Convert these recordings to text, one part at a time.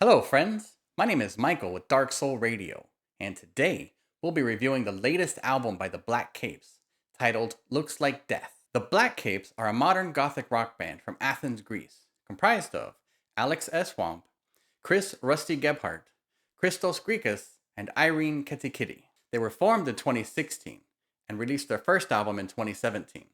Hello, friends. My name is Michael with Dark Soul Radio, and today we'll be reviewing the latest album by the Black Capes, titled Looks Like Death. The Black Capes are a modern gothic rock band from Athens, Greece, comprised of Alex S. Wamp, Chris Rusty Gebhardt, Christos Grikas, and Irene Ketikidi. They were formed in 2016 and released their first album in 2017.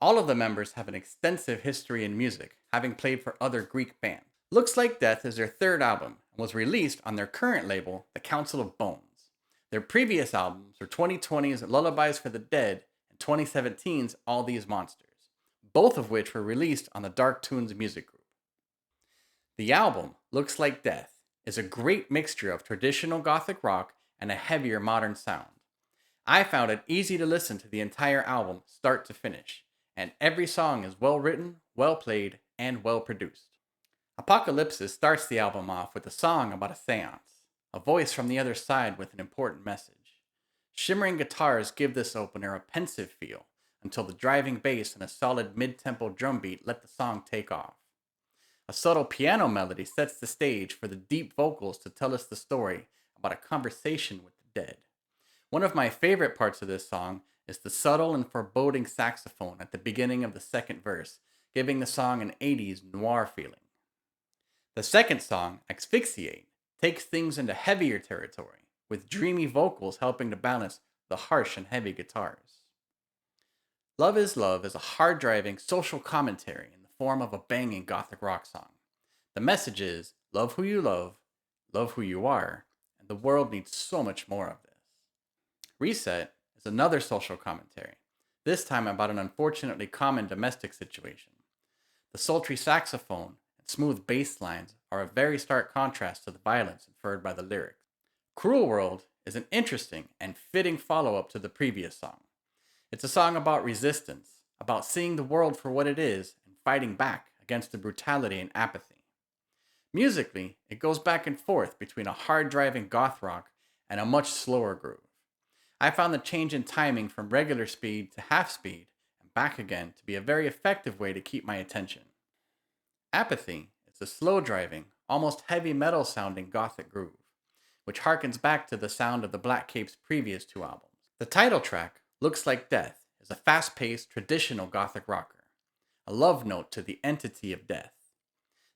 All of the members have an extensive history in music, having played for other Greek bands. Looks Like Death is their third album and was released on their current label, The Council of Bones. Their previous albums were 2020's Lullabies for the Dead and 2017's All These Monsters, both of which were released on the Dark Tunes music group. The album, Looks Like Death, is a great mixture of traditional gothic rock and a heavier modern sound. I found it easy to listen to the entire album start to finish, and every song is well written, well played, and well produced. Apocalypsis starts the album off with a song about a seance, a voice from the other side with an important message. Shimmering guitars give this opener a pensive feel until the driving bass and a solid mid-tempo drum beat let the song take off. A subtle piano melody sets the stage for the deep vocals to tell us the story about a conversation with the dead. One of my favorite parts of this song is the subtle and foreboding saxophone at the beginning of the second verse, giving the song an 80s noir feeling. The second song, Asphyxiate, takes things into heavier territory, with dreamy vocals helping to balance the harsh and heavy guitars. Love is Love is a hard-driving social commentary in the form of a banging gothic rock song. The message is, love who you are, and the world needs so much more of this. Reset is another social commentary, this time about an unfortunately common domestic situation. The sultry saxophone smooth bass lines are a very stark contrast to the violence inferred by the lyrics. Cruel World is an interesting and fitting follow-up to the previous song. It's a song about resistance, about seeing the world for what it is and fighting back against the brutality and apathy. Musically, it goes back and forth between a hard-driving goth rock and a much slower groove. I found the change in timing from regular speed to half speed and back again to be a very effective way to keep my attention. Apathy is a slow-driving, almost heavy metal-sounding gothic groove, which harkens back to the sound of the Black Capes' previous two albums. The title track, Looks Like Death, is a fast-paced, traditional gothic rocker, a love note to the entity of death.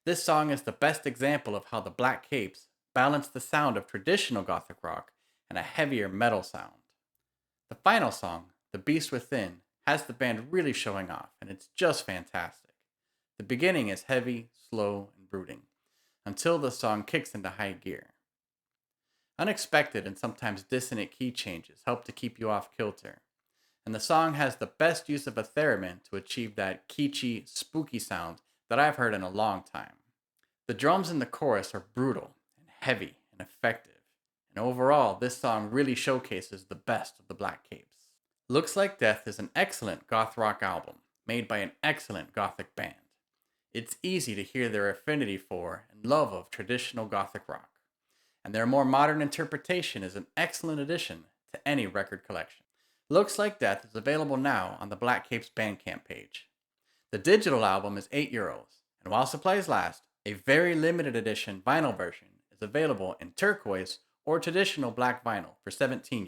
This song is the best example of how the Black Capes balance the sound of traditional gothic rock and a heavier metal sound. The final song, The Beast Within, has the band really showing off, and it's just fantastic. The beginning is heavy, slow, and brooding, until the song kicks into high gear. Unexpected and sometimes dissonant key changes help to keep you off kilter, and the song has the best use of a theremin to achieve that kitschy, spooky sound that I've heard in a long time. The drums in the chorus are brutal and heavy and effective, and overall this song really showcases the best of the Black Capes. Looks Like Death is an excellent goth rock album, made by an excellent gothic band. It's easy to hear their affinity for and love of traditional gothic rock, and their more modern interpretation is an excellent addition to any record collection. Looks Like Death is available now on the Black Capes Bandcamp page. The digital album is €8, and while supplies last, a very limited edition vinyl version is available in turquoise or traditional black vinyl for €17.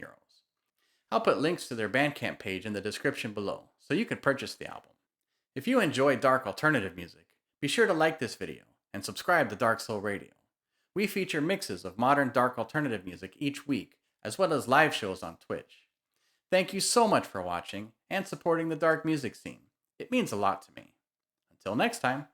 I'll put links to their Bandcamp page in the description below, so you can purchase the album. If you enjoy dark alternative music, be sure to like this video and subscribe to Dark Soul Radio. We feature mixes of modern dark alternative music each week, as well as live shows on Twitch. Thank you so much for watching and supporting the dark music scene. It means a lot to me. Until next time.